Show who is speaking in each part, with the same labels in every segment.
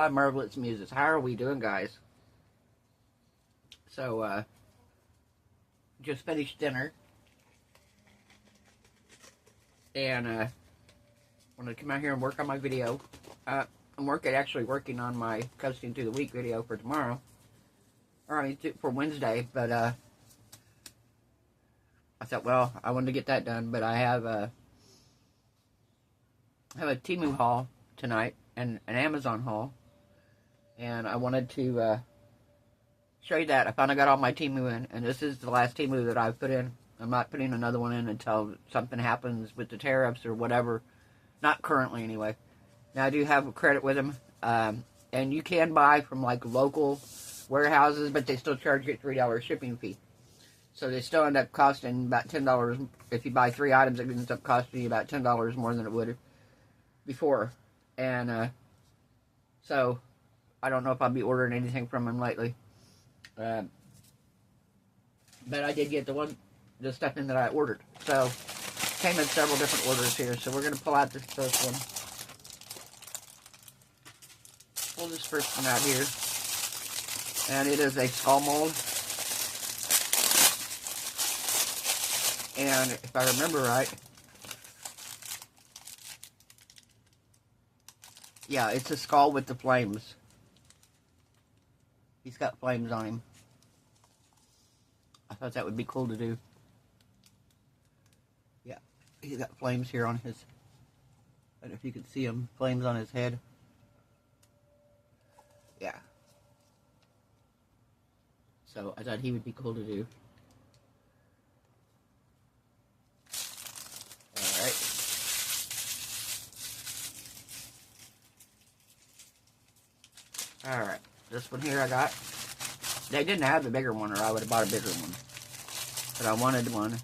Speaker 1: FYI Marvelous Muses. How are we doing, guys? So, just finished dinner. And, wanted to come out here and work on my video. I'm actually working on my Coasting Through the Week video for tomorrow. Or, I mean, for Wednesday. But, I thought, well, I wanted to get that done. But I have a Temu haul tonight. And an Amazon haul. And I wanted to, show you that. I finally got all my Temu in. And this is the last Temu that I've put in. I'm not putting another one in until something happens with the tariffs or whatever. Not currently, anyway. Now, I do have a credit with them. And you can buy from, like, local warehouses, but they still charge you a $3 shipping fee. So they still end up costing about $10. If you buy 3 items, it ends up costing you about $10 more than it would before. And, so, I don't know if I'll be ordering anything from them lately. But I did get the stuff in that I ordered. So, came in several different orders here. So we're going to pull out this first one. Pull this first one out here. And it is a skull mold. And if I remember right, yeah, it's a skull with the flames. He's got flames on him. I thought that would be cool to do. Yeah, he's got flames here on his, I don't know if you can see him, flames on his head. Yeah. So I thought he would be cool to do. Alright. Alright, this one here I got. They didn't have the bigger one, or I would have bought a bigger one. But I wanted one.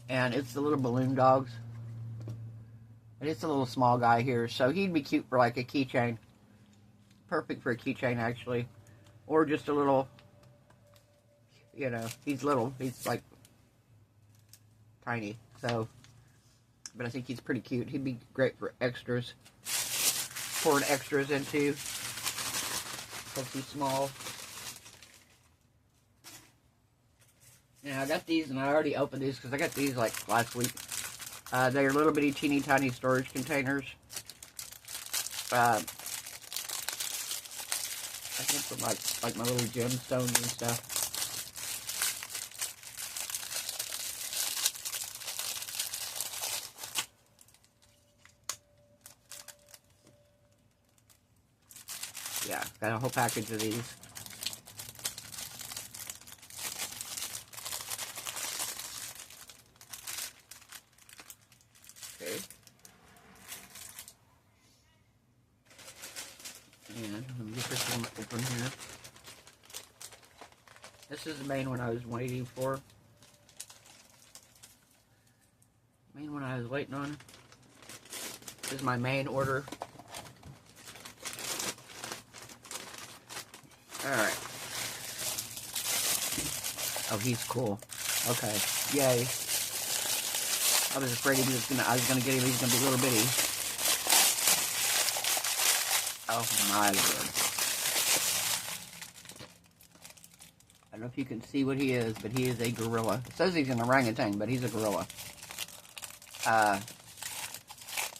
Speaker 1: And it's the little balloon dogs. And it's a little small guy here, so he'd be cute for like a keychain. Perfect for a keychain, actually. Or just a little, you know, he's little. He's like tiny. So, but I think he's pretty cute. He'd be great for extras. Pouring extras into. Because he's small. Yeah, I got these, and I already opened these because I got these like last week. They're little bitty, teeny tiny storage containers. I think for like my little gemstones and stuff. Yeah, got a whole package of these. Okay. And let me get this one open here. This is the main one I was waiting for. Main one I was waiting on. This is my main order. Alright. Oh, he's cool. Okay. Yay. I was afraid I was gonna get him, he's gonna be a little bitty. Oh my lord. I don't know if you can see what he is, but he is a gorilla. It says he's an orangutan, but he's a gorilla.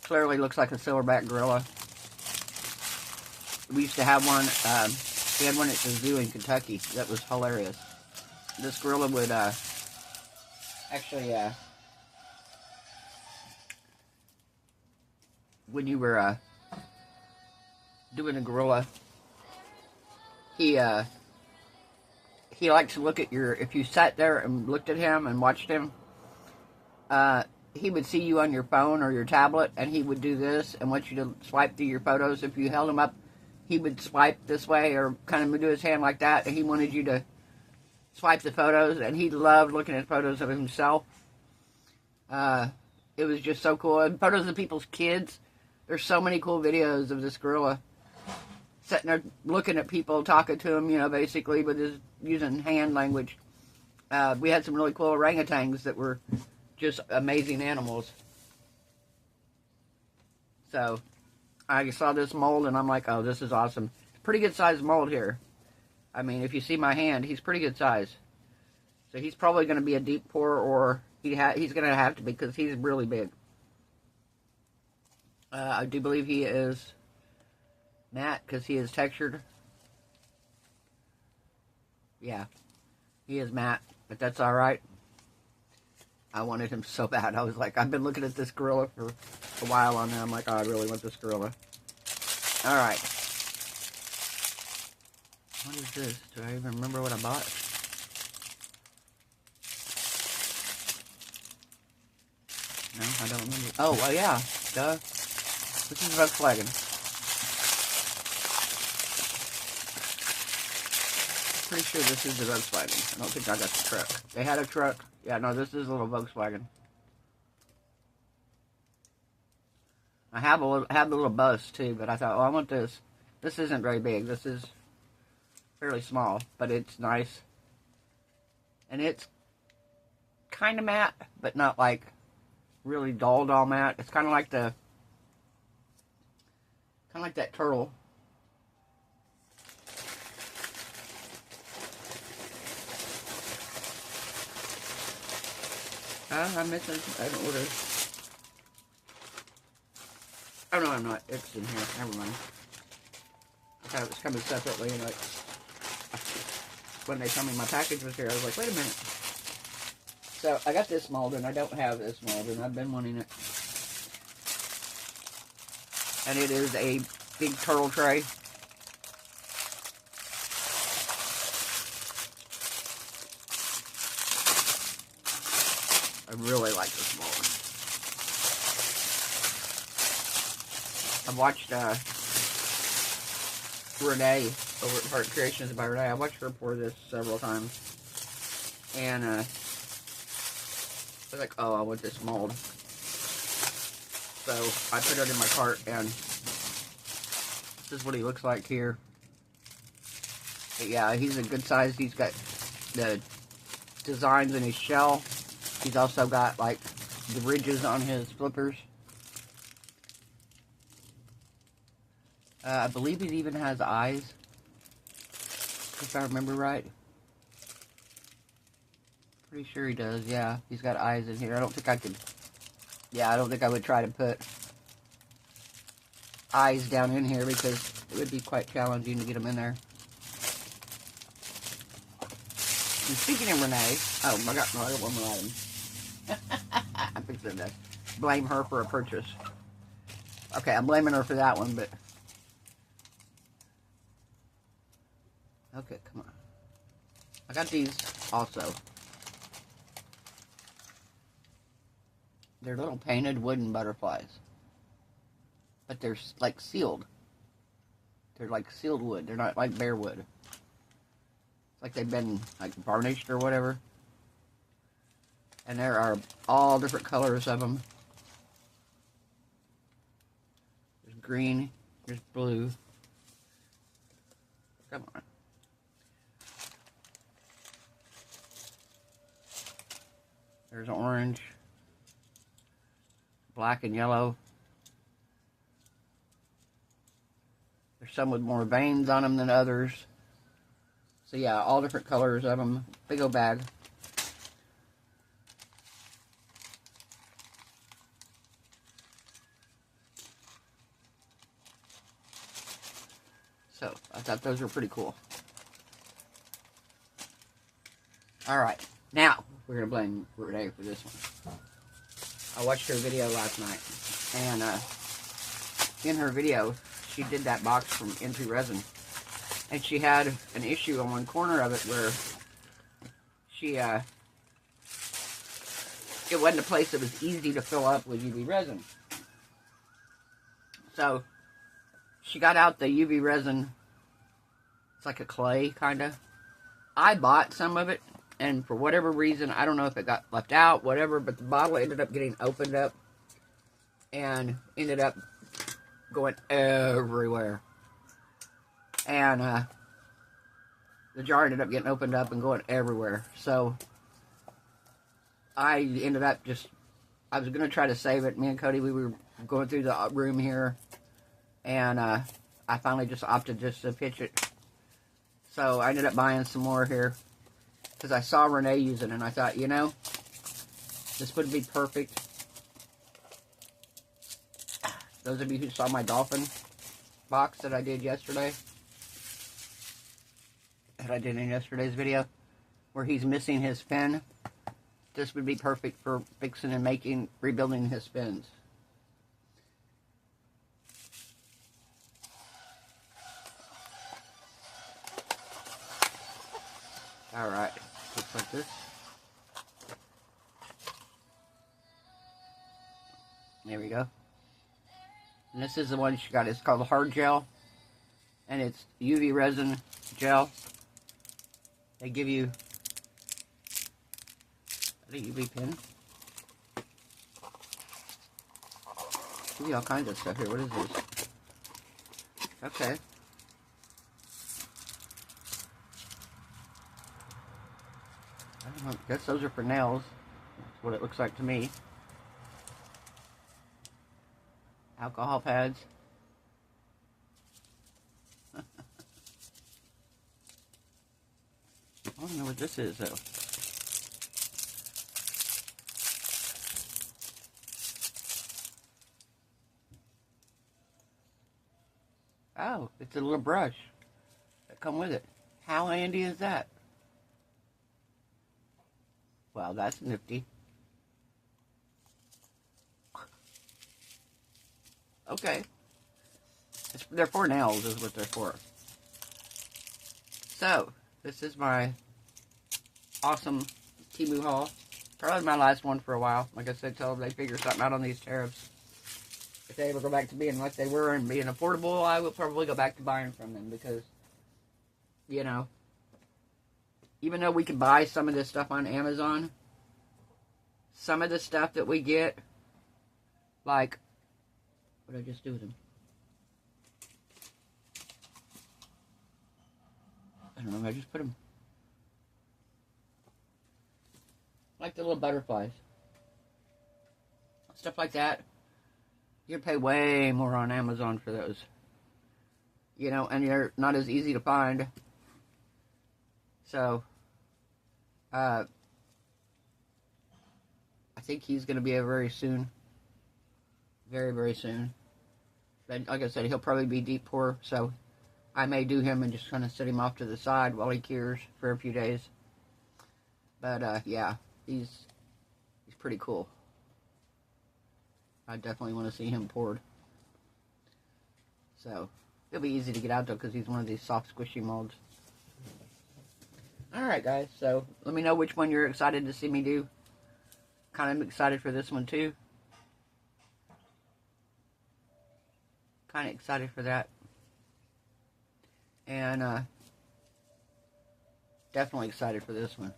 Speaker 1: Clearly looks like a silverback gorilla. We used to have one, we had one at the zoo in Kentucky. That was hilarious. This gorilla would, actually, when you were, doing a gorilla, he likes to look at if you sat there and looked at him and watched him, he would see you on your phone or your tablet, and he would do this and want you to swipe through your photos. If you held him up, he would swipe this way or kind of do his hand like that, and he wanted you to swipe the photos, and he loved looking at photos of himself. It was just so cool. And photos of people's kids. There's so many cool videos of this gorilla sitting there looking at people, talking to them, you know, basically, with his using hand language. We had some really cool orangutans that were just amazing animals. So, I saw this mold and I'm like, oh, this is awesome. Pretty good size mold here. I mean, if you see my hand, he's pretty good size. So he's probably going to be a deep pour, or he's going to have to be, because he's really big. I do believe he is matte because he is textured. Yeah, he is matte, but that's all right. I wanted him so bad. I was like, I've been looking at this gorilla for a while on there. I'm like, oh, I really want this gorilla. All right. What is this? Do I even remember what I bought? No, I don't remember. Oh, well, yeah. Duh. This is Volkswagen. Pretty sure this is the Volkswagen. I don't think I got the truck. They had a truck. Yeah, no, this is a little Volkswagen. I have the little bus too, but I thought, oh, I want this. This isn't very big. This is fairly small, but it's nice. And it's kind of matte, but not like really dull matte. It's kind of like that turtle. I'm missing. I haven't ordered. Oh no, I'm not. It's in here. Never mind. I thought it was coming separately, and like when they told me my package was here, I was like, wait a minute. So I got this mold, and I don't have this mold, and I've been wanting it. And it is a big turtle tray. I really like this mold. I've watched Renee over at Heart Creations by Renee. I watched her pour this several times. And I was like, oh, I want this mold. So I put it in my cart, and this is what he looks like here. But yeah, he's a good size. He's got the designs in his shell. He's also got like the ridges on his flippers. I believe he even has eyes, if I remember right. Pretty sure he does, yeah. He's got eyes in here. I don't think I could... Yeah, I don't think I would try to put eyes down in here because it would be quite challenging to get them in there. And speaking of Renee... Oh, I got one more item. I fixed that. Blame her for a purchase. Okay, I'm blaming her for that one, but... Okay, come on. I got these also. They're little painted wooden butterflies. But they're like sealed. They're like sealed wood. They're not like bare wood. It's like they've been like varnished or whatever. And there are all different colors of them. There's green. There's blue. Come on. There's orange, black and yellow. There's some with more veins on them than others. So yeah, all different colors of them. Big old bag. So I thought those were pretty cool. Alright, now we're going to blame Renee for this one. I watched her video last night, and in her video, she did that box from Into Resin, and she had an issue on one corner of it where she, it wasn't a place that was easy to fill up with UV resin. So, she got out the UV resin, it's like a clay, kind of. I bought some of it, and for whatever reason, I don't know if it got left out, whatever, but the bottle ended up getting opened up and ended up going everywhere. And the jar ended up getting opened up and going everywhere. So I ended up I was going to try to save it. Me and Cody, we were going through the room here, and I finally just opted just to pitch it. So I ended up buying some more here because I saw Renee using it, and I thought, you know, this would be perfect. Those of you who saw my dolphin box that I did yesterday, that I did in yesterday's video, where he's missing his fin, this would be perfect for fixing and rebuilding his fins. Alright, looks like this. There we go. And this is the one she got. It's called Hard Gel. And it's UV resin gel. They give you a UV pen. Give you all kinds of stuff here. What is this? Okay. I don't know. I guess those are for nails. That's what it looks like to me. Alcohol pads. I don't know what this is, though. Oh, it's a little brush that come with it. How handy is that? Wow, that's nifty. Okay. They're for nails is what they're for. So, this is my awesome Temu haul. Probably my last one for a while. Like I said, till they figure something out on these tariffs. If they ever go back to being like they were and being affordable, I will probably go back to buying from them because, you know, even though we can buy some of this stuff on Amazon, some of the stuff that we get, like, what did I just do with them? I don't know, I just put them, like the little butterflies. Stuff like that. You pay way more on Amazon for those. You know, and they're not as easy to find. So, I think he's going to be here very soon. Very, very soon. But like I said, he'll probably be deep pour, so I may do him and just kind of set him off to the side while he cures for a few days. But, yeah, he's pretty cool. I definitely want to see him poured. So, it'll be easy to get out, though, because he's one of these soft, squishy molds. Alright, guys, so let me know which one you're excited to see me do. Kind of excited for this one, too. Kind of excited for that. And, definitely excited for this one.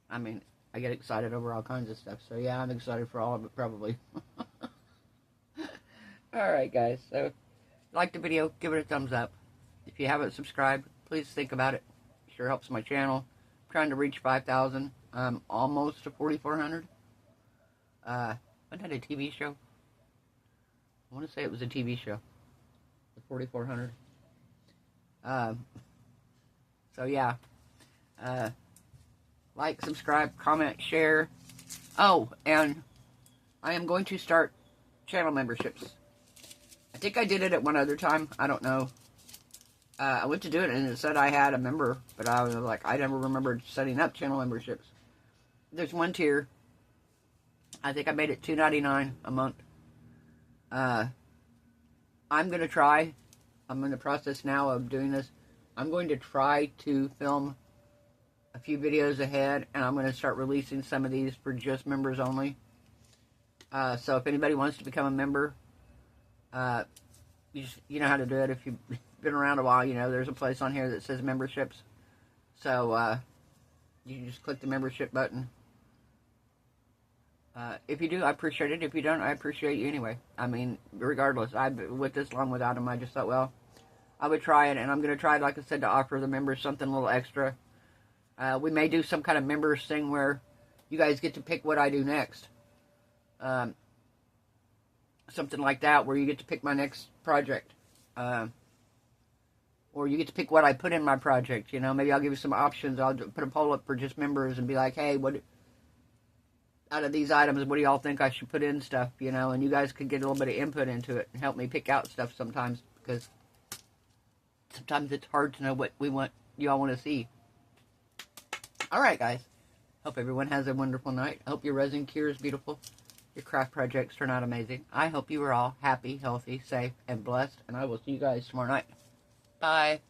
Speaker 1: I mean, I get excited over all kinds of stuff. So, yeah, I'm excited for all of it, probably. Alright, guys. So, if you liked the video, give it a thumbs up. If you haven't subscribed, please think about it. It sure helps my channel. I'm trying to reach 5,000. I'm almost to 4,400. Wasn't that a TV show? I want to say it was a TV show. The 4,400. So, yeah. Like, subscribe, comment, share. Oh, and I am going to start channel memberships. I think I did it at one other time. I don't know. I went to do it and it said I had a member, but I was like, I never remembered setting up channel memberships. There's one tier. I think I made it $2.99 a month. I'm going to try. I'm in the process now of doing this. I'm going to try to film a few videos ahead, and I'm going to start releasing some of these for just members only. So if anybody wants to become a member, you know how to do it. If you've been around a while, you know there's a place on here that says memberships. So you can just click the membership button. If you do, I appreciate it. If you don't, I appreciate you anyway. I mean, regardless. With this long without them, I just thought, well, I would try it, and I'm going to try, like I said, to offer the members something a little extra. We may do some kind of members thing where you guys get to pick what I do next. I something like that, where you get to pick my next project. Or you get to pick what I put in my project, you know. Maybe I'll give you some options. I'll put a poll up for just members and be like, hey, what out of these items, what do y'all think I should put in stuff, you know? And you guys could get a little bit of input into it and help me pick out stuff sometimes, because sometimes it's hard to know what y'all want to see. All right, guys. Hope everyone has a wonderful night. I hope your resin cure is beautiful. Your craft projects turn out amazing. I hope you are all happy, healthy, safe, and blessed. And I will see you guys tomorrow night. Bye.